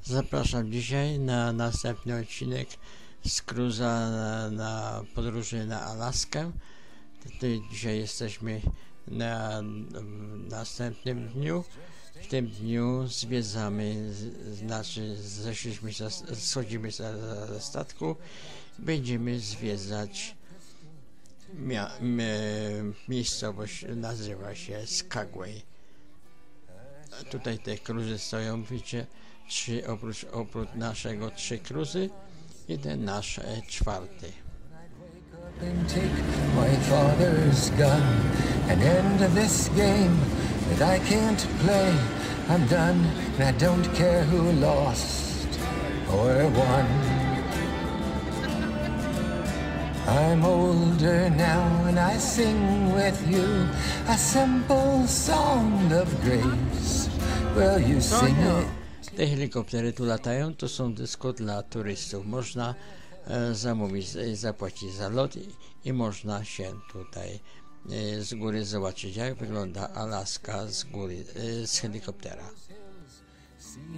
Zapraszam dzisiaj na następny odcinek z cruise'a na podróży na Alaskę. Dzisiaj jesteśmy na następnym dniu. W tym dniu zwiedzamy, schodzimy ze statku. Będziemy zwiedzać miejscowość, nazywa się Skagway. Tutaj te cruisy stoją, widzicie, oprócz naszego 3 cruisy i ten nasz 4. Take my father's gun and end this game that I can't play. I'm done and I don't care who lost or won. I'm older now and I sing with you a simple song of grace. Will you sing it? Te helikoptery tu latają, to są tylko dla turystów. Można zamówić, zapłacić za lot i można się tutaj z góry zobaczyć, jak wygląda Alaska z góry, z helikoptera.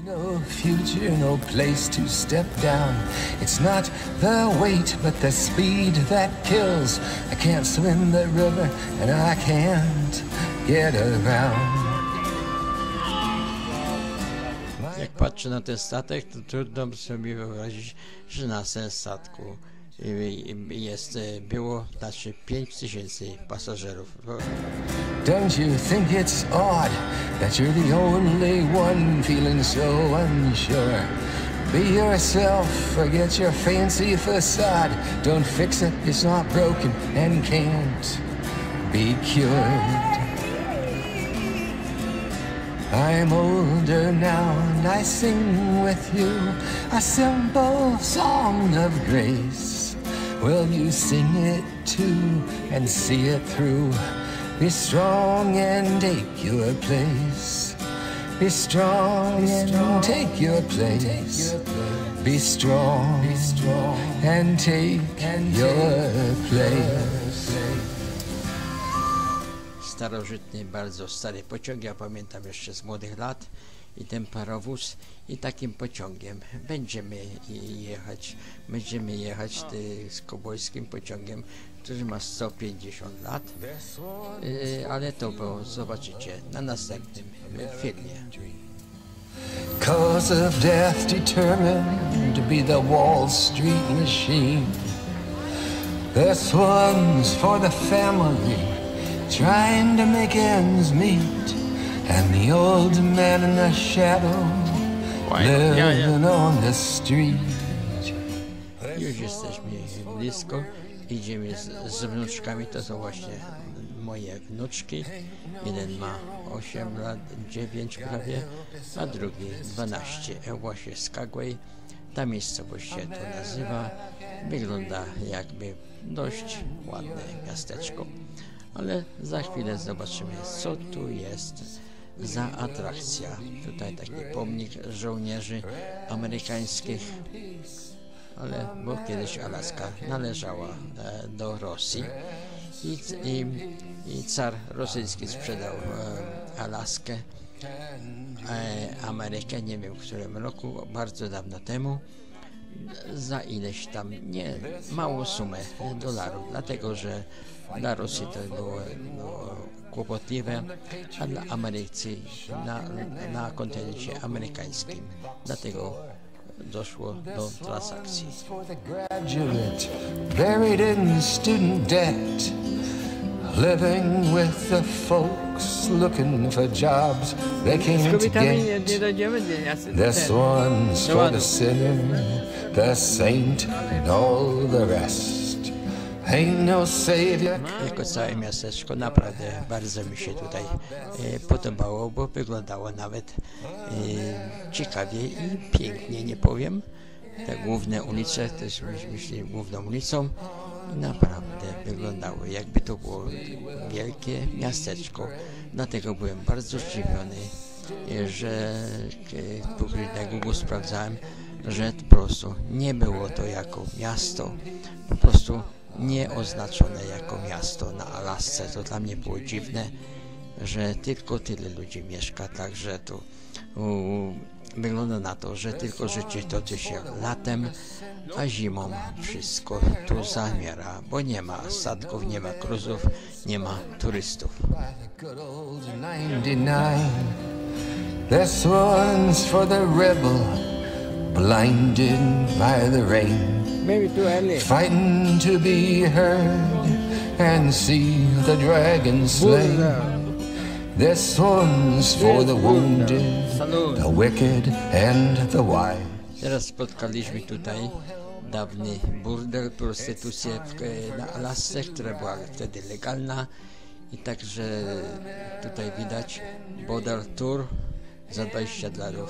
No future, no place to step down. It's not the weight, but the speed that kills. I can't swim the river and I can't get around. Jak patrzę na ten statek, to trudno sobie wyobrazić, że na tym statku było 5000 pasażerów. Don't you think it's odd that you're the only one feeling so unsure? Be yourself, forget your fancy facade. Don't fix it, it's not broken and can't be cured. I'm older now and I sing with you a simple song of grace. Will you sing it too and see it through? Be strong and take your place. Be strong and take your place. Be strong and take your place. Starożytny, bardzo stary pociąg, ja pamiętam jeszcze z młodych lat, i ten parowóz, i takim pociągiem będziemy jechać z kowbojskim pociągiem, który ma 150 lat, ale to było, zobaczycie na następnym filmie. Cause of death determined to be the Wall Street machine. This one's for the family trying to make ends meet, and the old man in the shadow living on the street. Już jesteśmy blisko, idziemy z wnuczkami, to są właśnie moje wnuczki. Jeden ma 8 lat, 9 prawie, a drugi 12. Właśnie Skagway, ta miejscowość się to nazywa, wygląda jakby dość ładne miasteczko. Ale za chwilę zobaczymy, co tu jest za atrakcja. Tutaj taki pomnik żołnierzy amerykańskich, bo kiedyś Alaska należała do Rosji i car rosyjski sprzedał Alaskę, Amerykę, nie wiem w którym roku, bardzo dawno temu, za ileś tam małą sumę dolarów, dlatego że dla Rosji to było kłopotliwe, a dla Ameryki na kontynencie amerykańskim. Dlatego doszło do transakcji. Living with the folks looking for jobs they can't get. This one's for the sinner, the saint and all the rest. Ain't no savior. Jako całe miasteczko naprawdę bardzo mi się tutaj podobało, bo wyglądało nawet ciekawie i pięknie, nie powiem. Te główne ulice, też myślę główną ulicą, naprawdę wyglądało, jakby to było wielkie miasteczko. Dlatego byłem bardzo zdziwiony, że na Google sprawdzałem, że po prostu nie było to jako miasto, po prostu nie oznaczone jako miasto na Alasce. To dla mnie było dziwne, że tylko tyle ludzi mieszka, także tu wygląda na to, że tylko życie toczy się latem, a zimą wszystko tu zamiera, bo nie ma statków, nie ma kruzów, nie ma turystów. This one's for the rebel, blinded by the rain, Maybe too early. fighting to be heard and see the dragon slain. This one's for the wounded, the wicked and the wise. Teraz spotkaliśmy tutaj dawny burdel, prostytucję na Alasce, która była wtedy legalna. I także tutaj widać Burdel Tour za $20.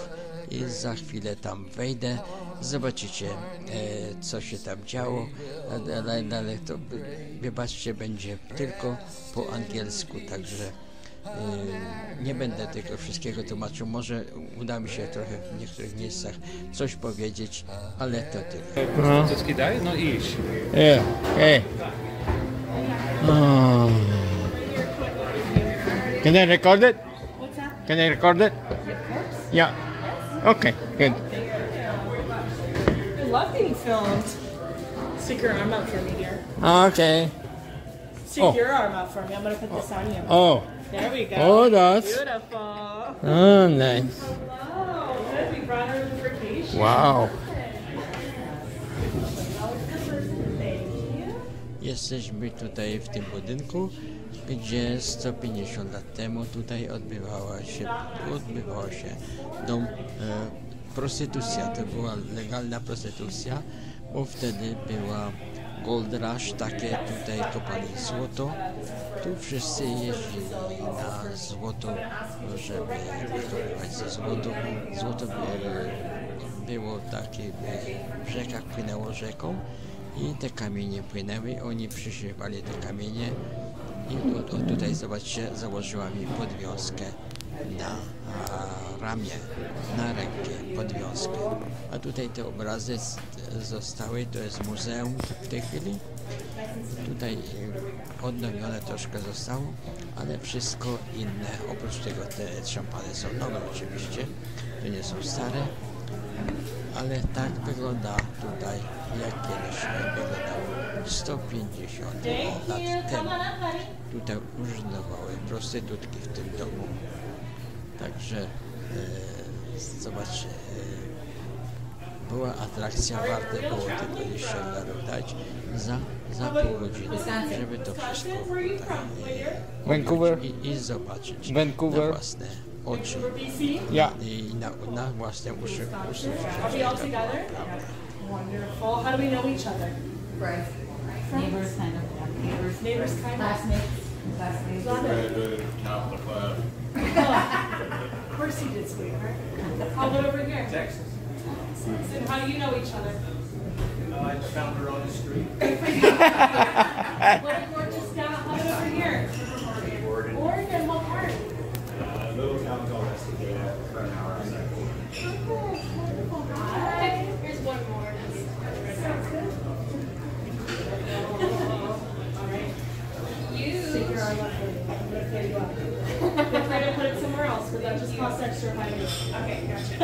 I za chwilę tam wejdę, zobaczycie co się tam działo, ale to wybaczcie, będzie tylko po angielsku, także nie będę tego wszystkiego tłumaczył. Może uda mi się trochę w niektórych miejscach coś powiedzieć, ale to tyle. No idź. Yeah, hey. Can I record it? What's that? Can I record it? Yeah. Okay, good. I love being filmed. Stick your arm out for me, dear. Okay. Stick your arm out for me. I'm gonna put this on you. Oh. There we go. Oh, that's. Beautiful. Oh, nice. Oh, good. We brought her to vacation. Wow. Thank you. Jesteśmy tutaj w tym budynku, gdzie 150 lat temu tutaj odbywała się dom prostytucja. To była legalna prostytucja, bo wtedy była gold rush, takie tutaj kopali złoto. Tu wszyscy jeździli na złoto, żeby wykonywać ze złoto. Złoto było takie, w rzekach płynęło rzeką i te kamienie płynęły, oni przyszywali te kamienie i tutaj zobaczcie, założyła mi podwiązkę na ramię, na rękę, podwiązkę. A tutaj te obrazy zostały, to jest muzeum w tej chwili. Tutaj odnowione troszkę zostało, ale wszystko inne, oprócz tego te szampany są nowe oczywiście, to nie są stare, ale tak wygląda tutaj, jak kiedyś wyglądało 150 lat temu. Tutaj urzędowały prostytutki w tym domu. Także zobaczcie, była atrakcja, warte było tylko $10 dać za pół godziny, żeby to wszystko Vancouver Vancouver. i zobaczyć Vancouver. na własne oczy Yeah. i na własne uszy. Are we all together? Wonderful. How do we know each other? Right. Neighbors, kind of. Yeah. Neighbors. Neighbors, kind of. Classmates. Classmates. Love it. Top of the class. Of course you did, sweetheart. How about over here? Texas. And how do you know each other? I found her on the street. What a gorgeous gal. How about over here? Oregon. Oregon, what part? Little town called Escadena, about an hour outside. Hi. Here's one more. Sounds good. All right. You. Stick your arm up for me. I'm going to pay you up. Feel free to put it somewhere else, but that just costs extra if I do. Okay, gotcha.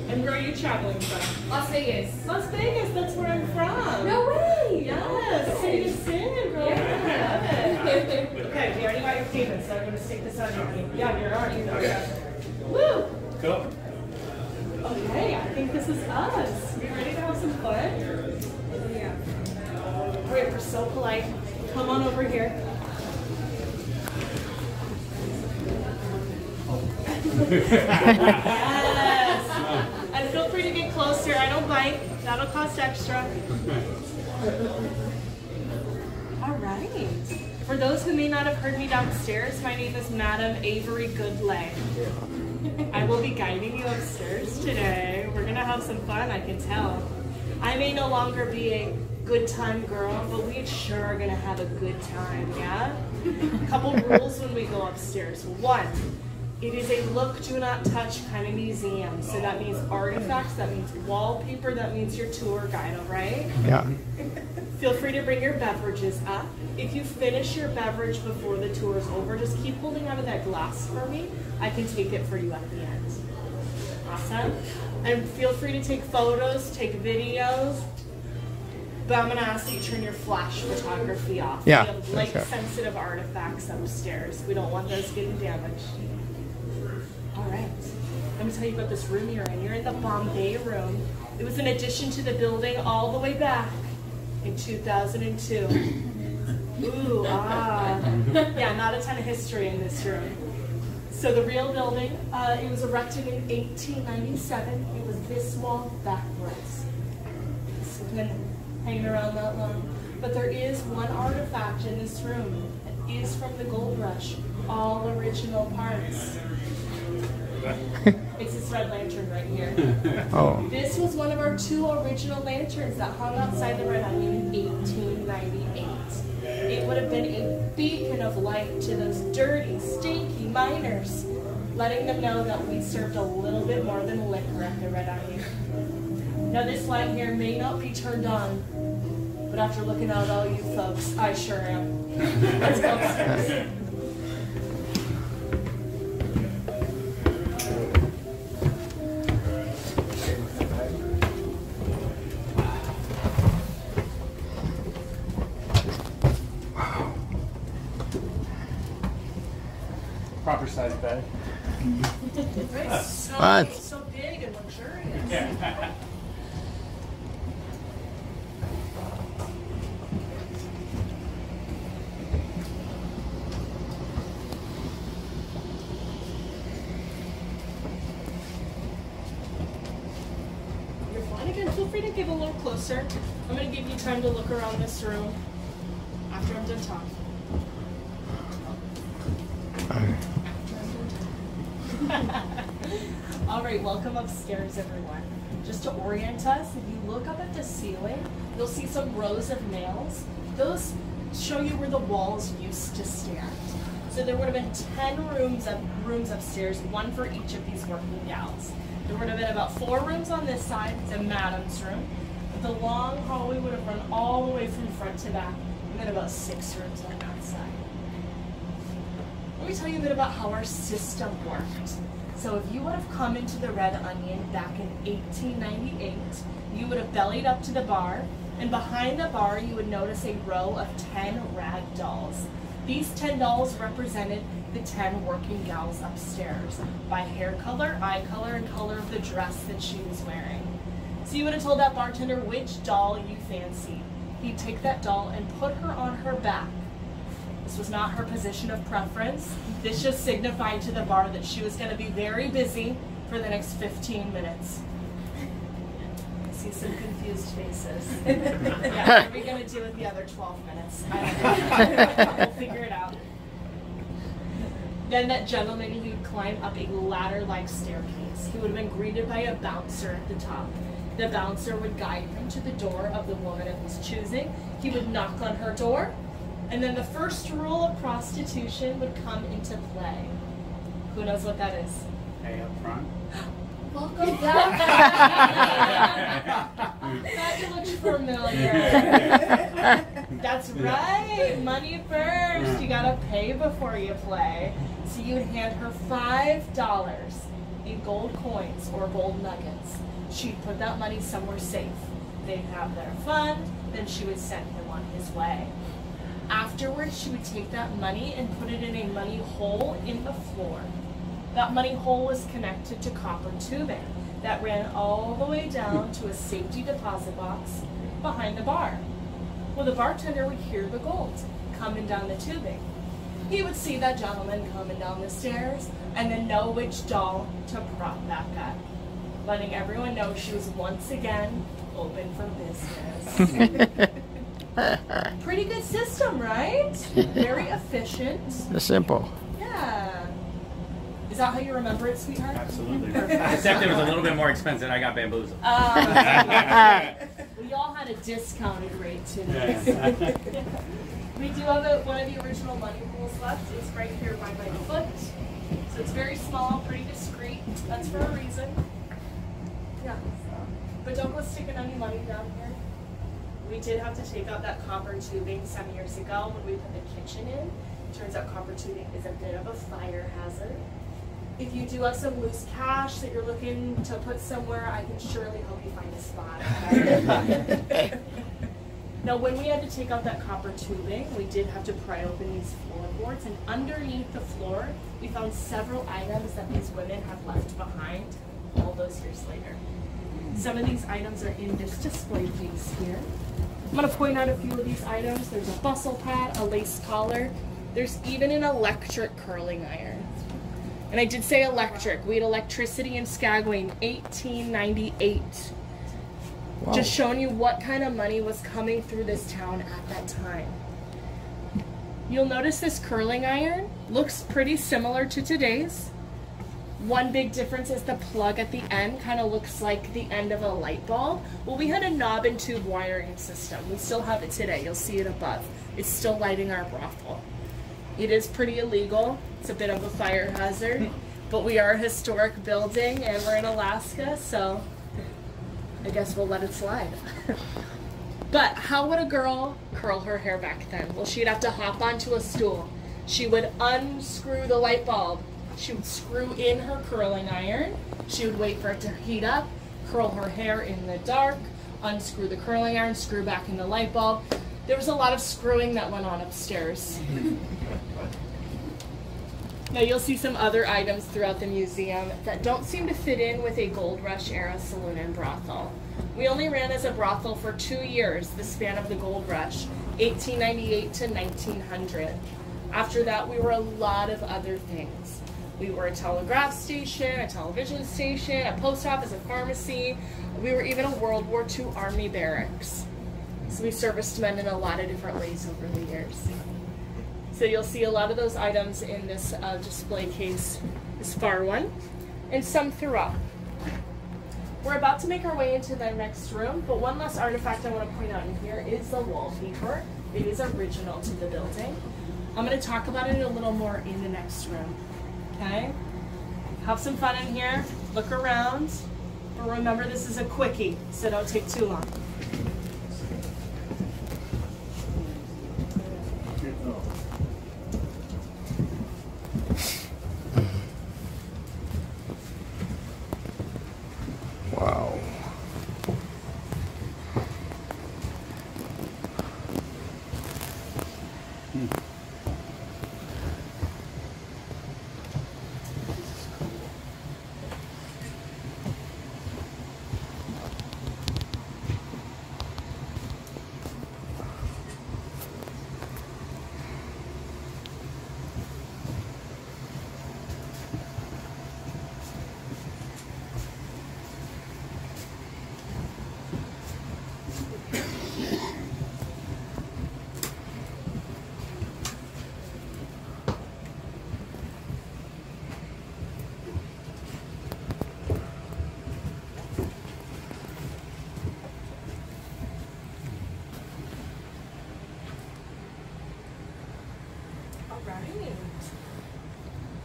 And where are you traveling from? Las Vegas. Las Vegas, that's where I'm from. No way. Yes, city to sin, girl. Yeah. I love it. Okay, we already got your payment, so I'm going to stick this on you. Yeah, you're already done. Woo! Cool. Okay, I think this is us. You ready to have some fun? Yeah. All right, we're so polite. Come on over here. Yes. And feel free to get closer. I don't bite. That'll cost extra. All right. For those who may not have heard me downstairs, my name is Madam Avery Goodlay. I will be guiding you upstairs today. We're gonna have some fun, I can tell. I may no longer be a good time girl, but we sure are gonna have a good time, yeah? A couple rules when we go upstairs. One, It is a look, do not touch kind of museum. So that means artifacts, that means wallpaper, that means your tour guide, all right? Yeah. Feel free to bring your beverages up. If you finish your beverage before the tour is over, just keep holding onto that glass for me. I can take it for you at the end. Awesome. And feel free to take photos, take videos. But I'm gonna ask that you turn your flash photography off. Yeah. We have light-sensitive artifacts upstairs. We don't want those getting damaged. All right. Let me tell you about this room you're in. You're in the Bombay room. It was an addition to the building all the way back in 2002. Ooh, ah. Yeah, not a ton of history in this room. So the real building, it was erected in 1897. It was this wall backwards. It's been hanging around that long. But there is one artifact in this room. It is from the gold rush. All original parts. It's this red lantern right here. Oh. This was one of our 2 original lanterns that hung outside the Red Onion in 1898. It would have been a beacon of light to those dirty, stinky miners, letting them know that we served a little bit more than liquor at the Red Onion. Now this light here may not be turned on, but after looking at all you folks, I sure am. Let's go upstairs. Proper size bed. What? So big and luxurious. Yeah. You're fine again. Feel free to get a little closer. I'm going to give you time to look around this room after I'm done talking. All right, welcome upstairs, everyone. Just to orient us, if you look up at the ceiling, you'll see some rows of nails. Those show you where the walls used to stand. So there would have been 10 rooms upstairs, one for each of these working gals. There would have been about 4 rooms on this side, the madam's room. The long hallway would have run all the way from front to back, and then about 6 rooms on that side. Let me tell you a bit about how our system worked. So if you would have come into the Red Onion back in 1898, you would have bellied up to the bar, and behind the bar you would notice a row of 10 rag dolls. These 10 dolls represented the 10 working gals upstairs by hair color, eye color, and color of the dress that she was wearing. So you would have told that bartender which doll you fancied. He'd take that doll and put her on her back. This was not her position of preference. This just signified to the bar that she was going to be very busy for the next 15 minutes. I see some confused faces. Yeah, what are we going to do with the other 12 minutes? I don't know. We'll figure it out. Then that gentleman, he would climb up a ladder-like staircase. He would have been greeted by a bouncer at the top. The bouncer would guide him to the door of the woman of his choosing. He would knock on her door. And then the first rule of prostitution would come into play. Who knows what that is? Pay up front. Welcome back. That looks familiar. That's right. Money first. You gotta pay before you play. So you would hand her $5 in gold coins or gold nuggets. She'd put that money somewhere safe. They'd have their fun. Then she would send him on his way. Afterwards, she would take that money and put it in a money hole in the floor. That money hole was connected to copper tubing that ran all the way down to a safety deposit box behind the bar. Well, the bartender would hear the gold coming down the tubing. He would see that gentleman coming down the stairs and then know which doll to prop back up, letting everyone know she was once again open for business. Pretty good system, right? Very efficient. Simple. Yeah. Is that how you remember it, sweetheart? Absolutely. Except it was a little bit more expensive. I got bamboozled. We all had a discounted rate today. We do have one of the original money holes left. It's right here by my foot. So So it's very small, pretty discreet. That's for a reason. Yeah. But don't go sticking any money down here. We did have to take out that copper tubing some years ago when we put the kitchen in. Turns out copper tubing is a bit of a fire hazard. If you do have some loose cash that you're looking to put somewhere, I can surely help you find a spot. Now, when we had to take out that copper tubing, we did have to pry open these floorboards, and underneath the floor, we found several items that these women have left behind all those years later. Some of these items are in this display case here. I'm going to point out a few of these items. There's a bustle pad, a lace collar. There's even an electric curling iron. And I did say electric. We had electricity in Skagway in 1898. Wow. Just showing you what kind of money was coming through this town at that time. You'll notice this curling iron looks pretty similar to today's. One big difference is the plug at the end kind of looks like the end of a light bulb. Well, we had a knob and tube wiring system. We still have it today. You'll see it above. It's still lighting our brothel. It is pretty illegal. It's a bit of a fire hazard, but we are a historic building and we're in Alaska, so I guess we'll let it slide. But how would a girl curl her hair back then? Well, she'd have to hop onto a stool. She would unscrew the light bulb. She would screw in her curling iron. She would wait for it to heat up, curl her hair in the dark, unscrew the curling iron, screw back in the light bulb. There was a lot of screwing that went on upstairs. Now you'll see some other items throughout the museum that don't seem to fit in with a Gold Rush era saloon and brothel. We only ran as a brothel for 2 years, the span of the Gold Rush, 1898 to 1900. After that, we were a lot of other things. We were a telegraph station, a television station, a post office, a pharmacy. We were even a World War II Army barracks. So we serviced men in a lot of different ways over the years. So you'll see a lot of those items in this display case, this far one, and some throughout. We're about to make our way into the next room, but one last artifact I want to point out in here is the wallpaper. It is original to the building. I'm going to talk about it a little more in the next room. Okay? Have some fun in here, look around, but remember this is a quickie, so don't take too long. Wow.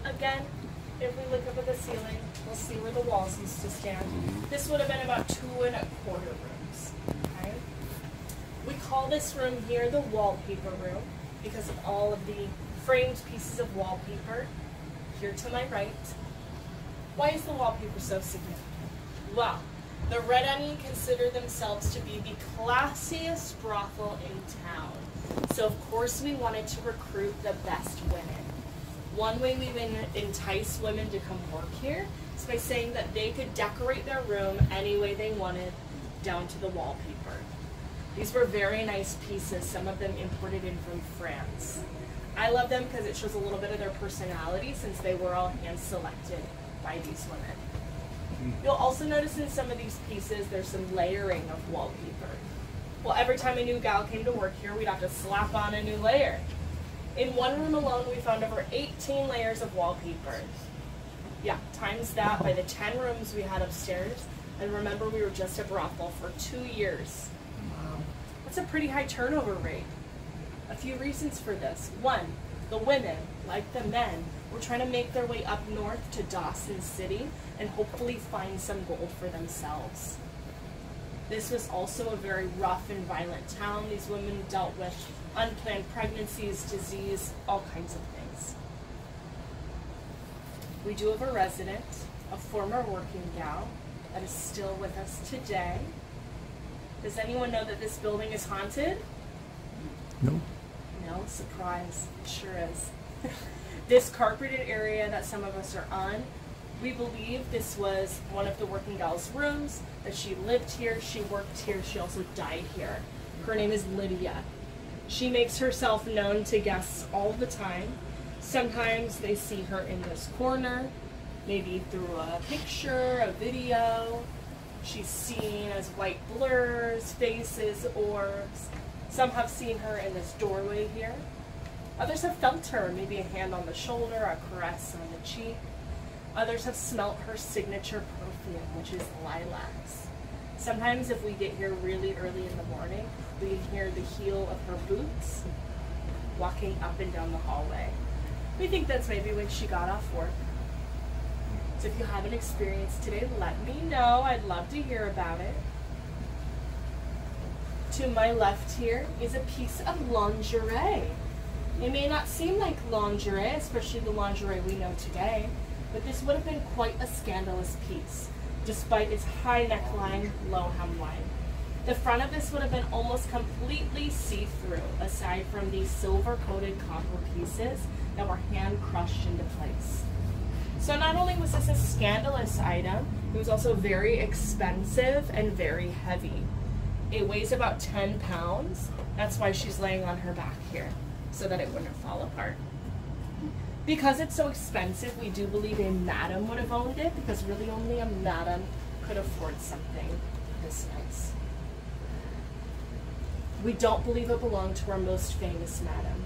Again, if we look up at the ceiling, we'll see where the walls used to stand. This would have been about 2 1/4 rooms. Okay? We call this room here the wallpaper room because of all of the framed pieces of wallpaper here to my right. Why is the wallpaper so significant? Well, the Red Onion consider themselves to be the classiest brothel in town. So of course we wanted to recruit the best women. One way we would entice women to come work here is by saying that they could decorate their room any way they wanted, down to the wallpaper. These were very nice pieces, some of them imported in from France. I love them because it shows a little bit of their personality since they were all hand-selected by these women. You'll also notice in some of these pieces there's some layering of wallpaper. Well, every time a new gal came to work here, we'd have to slap on a new layer. In one room alone, we found over 18 layers of wallpaper. Yeah, times that by the 10 rooms we had upstairs. And remember, we were just a brothel for 2 years. Wow. That's a pretty high turnover rate. A few reasons for this. One, the women, like the men, were trying to make their way up north to Dawson City and hopefully find some gold for themselves. This was also a very rough and violent town. These women dealt with unplanned pregnancies, disease, all kinds of things. We do have a resident, a former working gal, that is still with us today. Does anyone know that this building is haunted? No. No, surprise, it sure is. This carpeted area that some of us are on, we believe this was one of the working gal's rooms, that she lived here, she worked here, she also died here. Her name is Lydia. She makes herself known to guests all the time. Sometimes they see her in this corner, maybe through a picture, a video. She's seen as white blurs, faces, orbs. Some have seen her in this doorway here. Others have felt her, maybe a hand on the shoulder, a caress on the cheek. Others have smelt her signature perfume, which is lilacs. Sometimes if we get here really early in the morning, we can hear the heel of her boots walking up and down the hallway. We think that's maybe when she got off work. So if you have an experience today, let me know. I'd love to hear about it. To my left here is a piece of lingerie. It may not seem like lingerie, especially the lingerie we know today, but this would have been quite a scandalous piece, despite its high neckline, low hemline. The front of this would have been almost completely see-through, aside from these silver-coated copper pieces that were hand-crushed into place. So not only was this a scandalous item, it was also very expensive and very heavy. It weighs about 10 pounds. That's why she's laying on her back here, so that it wouldn't fall apart. Because it's so expensive, we do believe a madam would have owned it, because really only a madam could afford something this nice. We don't believe it belonged to our most famous madam.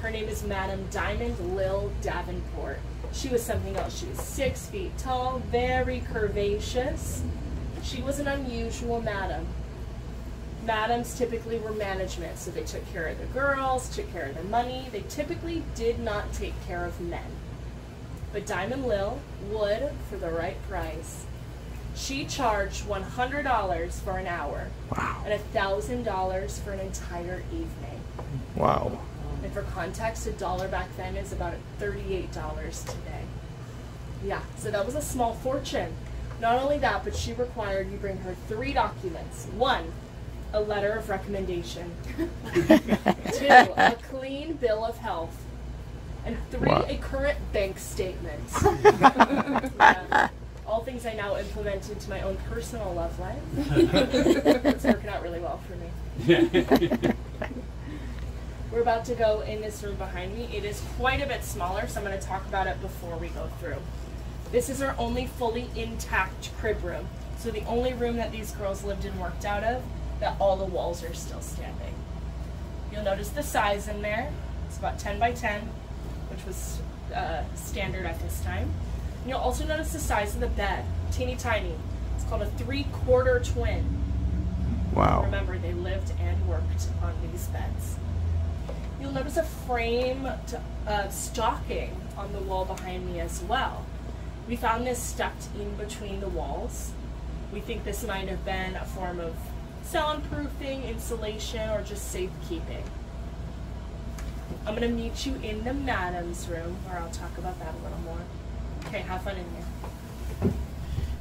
Her name is Madam Diamond Lil Davenport. She was something else. She was 6 feet tall, very curvaceous. She was an unusual madam. Madams typically were management, so they took care of the girls, took care of the money. They typically did not take care of men. But Diamond Lil would for the right price. She charged $100 for an hour. Wow. And $1,000 for an entire evening. Wow. And for context, $1 back then is about $38 today. Yeah, so that was a small fortune. Not only that, but she required you bring her 3 documents. 1, a letter of recommendation. 2, a clean bill of health. And 3, wow, a current bank statement. Yeah. All things I now implement into my own personal love life. It's working out really well for me. We're about to go in this room behind me. It is quite a bit smaller, so I'm going to talk about it before we go through. This is our only fully intact crib room. So the only room that these girls lived and worked out of, that all the walls are still standing. You'll notice the size in there. It's about 10 by 10, which was standard at this time. And you'll also notice the size of the bed, teeny tiny. It's called a 3/4 twin. Wow. Remember, they lived and worked on these beds. You'll notice a frame stocking on the wall behind me as well. We found this stuffed in between the walls. We think this might have been a form of soundproofing, insulation, or just safekeeping. I'm going to meet you in the madam's room, where I'll talk about that a little more. Okay, have fun in here.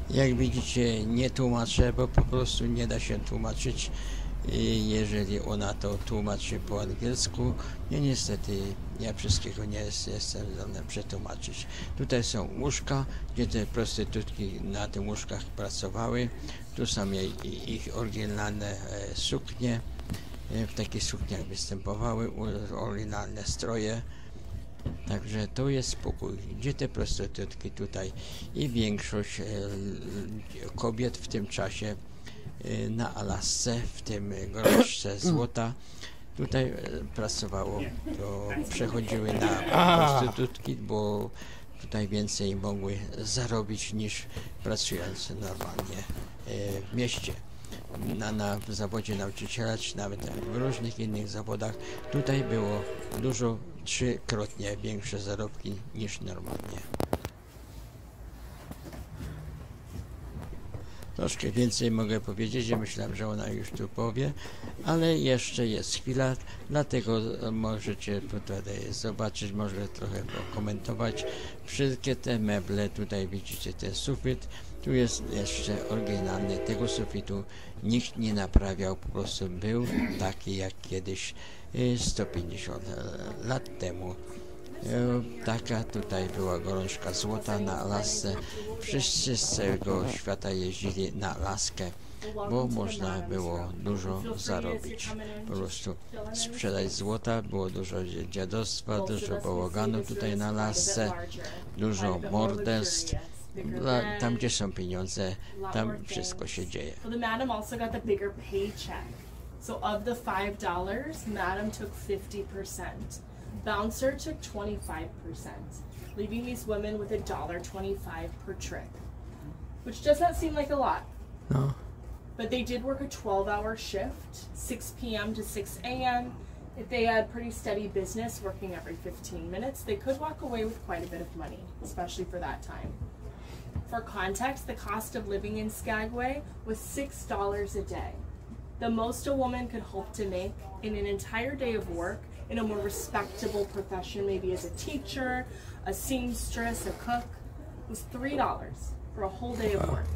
Jak widzicie, nie tłumaczę, bo po prostu nie da się tłumaczyć, jeżeli ona to tłumaczy po angielsku. Nie, niestety, ja wszystkiego nie jestem zdolny przetłumaczyć. Tutaj są łóżka, gdzie te prostytutki na tych łóżkach pracowały. Tu są ich oryginalne suknie. W takich sukniach występowały, oryginalne stroje. Także to jest spokój, gdzie te prostytutki tutaj i większość kobiet w tym czasie na Alasce, w tym groszce złota, tutaj pracowało, to przechodziły na prostytutki, bo tutaj więcej mogły zarobić niż pracując normalnie w mieście. W zawodzie nauczyciela, czy nawet w różnych innych zawodach, tutaj było dużo 3-krotnie większe zarobki niż normalnie. Troszkę więcej mogę powiedzieć, ja myślałem, że ona już tu powie, ale jeszcze jest chwila, dlatego możecie tutaj zobaczyć, może trochę pokomentować wszystkie te meble. Tutaj widzicie ten sufit, tu jest jeszcze oryginalny, tego sufitu nikt nie naprawiał, po prostu był taki jak kiedyś 150 lat temu. Taka tutaj była gorączka złota na Alasce. Wszyscy z całego świata jeździli na Alaskę, bo można było dużo zarobić. Po prostu sprzedać złota, było dużo dziadostwa, dużo bałaganu tutaj na Alasce, dużo morderstw. Tam, gdzie są pieniądze, tam wszystko się dzieje. So of the $5, Madam took 50%. Bouncer took 25%, leaving these women with $1.25 per trip, which does not seem like a lot. No. But they did work a 12-hour shift, 6 p.m. to 6 a.m. If they had pretty steady business working every 15 minutes, they could walk away with quite a bit of money, especially for that time. For context, the cost of living in Skagway was $6 a day. The most a woman could hope to make in an entire day of work in a more respectable profession, maybe as a teacher, a seamstress, a cook, was $3 for a whole day of work.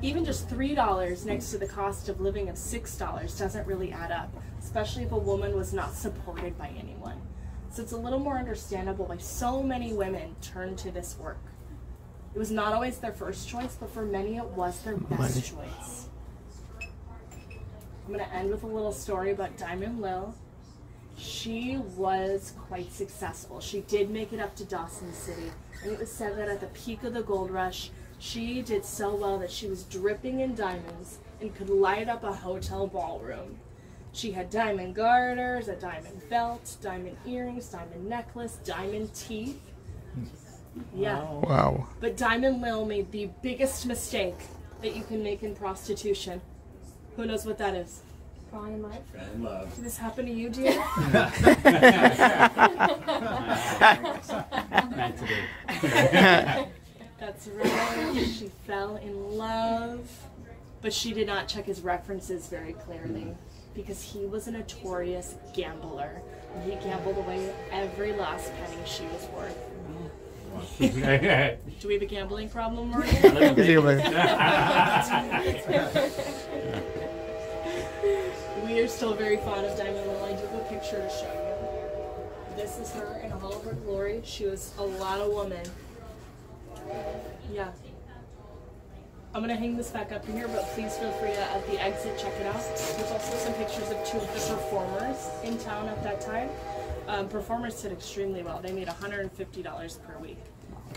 Even just $3 next to the cost of living of $6 doesn't really add up, especially if a woman was not supported by anyone. So it's a little more understandable why so many women turn to this work. It was not always their first choice, but for many it was their best choice. I'm going to end with a little story about Diamond Lil. She was quite successful. She did make it up to Dawson City, and it was said that at the peak of the gold rush, she did so well that she was dripping in diamonds and could light up a hotel ballroom. She had diamond garters, a diamond belt, diamond earrings, diamond necklace, diamond teeth. Yeah. Wow. But Diamond Lil made the biggest mistake that you can make in prostitution. Who knows what that is? Falling in love? Fall in love. Did this happen to you, dear? Meant to be. That's right. She fell in love. But she did not check his references very clearly because he was a notorious gambler. And he gambled away every last penny she was worth. Do we have a gambling problem, Morgan? We are still very fond of Diamond Lil. I do have a picture to show you. This is her in all of her glory. She was a lot of woman. Yeah. I'm going to hang this back up in here, but please feel free to, at the exit, check it out. There's also some pictures of two of the performers in town at that time. Performers did extremely well. They made $150 per week.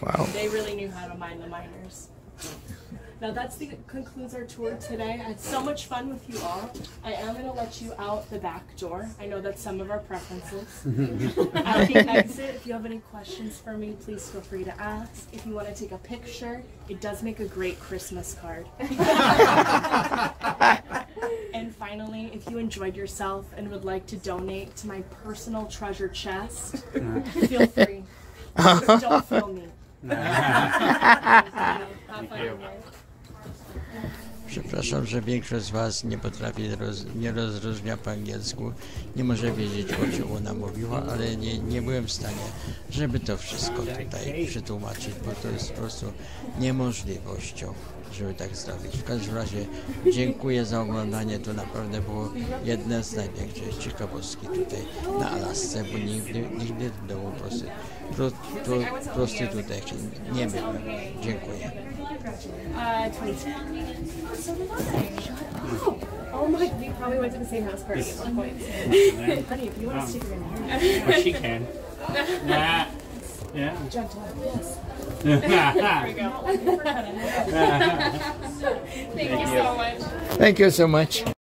Wow. They really knew how to mind the minors. Now concludes our tour today. I had so much fun with you all. I am going to let you out the back door. I know that's some of our preferences. At the exit, if you have any questions for me, please feel free to ask. If you want to take a picture, it does make a great Christmas card. And finally, if you enjoyed yourself and would like to donate to my personal treasure chest, feel free. Just don't feel me. Przepraszam, że większość z Was nie potrafi, nie rozróżnia po angielsku, nie może wiedzieć, o czym ona mówiła, ale nie byłem w stanie, żeby to wszystko tutaj przetłumaczyć, bo to jest po prostu niemożliwością, żeby tak zrobić. W każdym razie dziękuję za oglądanie, to naprawdę było jedna z największych ciekawostki tutaj na Alasce, bo nigdy w domu prostytutek nie byłem. Dziękuję. 22. So did I. Oh my, we probably went to the same house party at one point. Honey, if you want to stick it in here. Well, she can. Nah. Yeah. Gentle. Yes. There we go. Thank you so much. Thank you so much.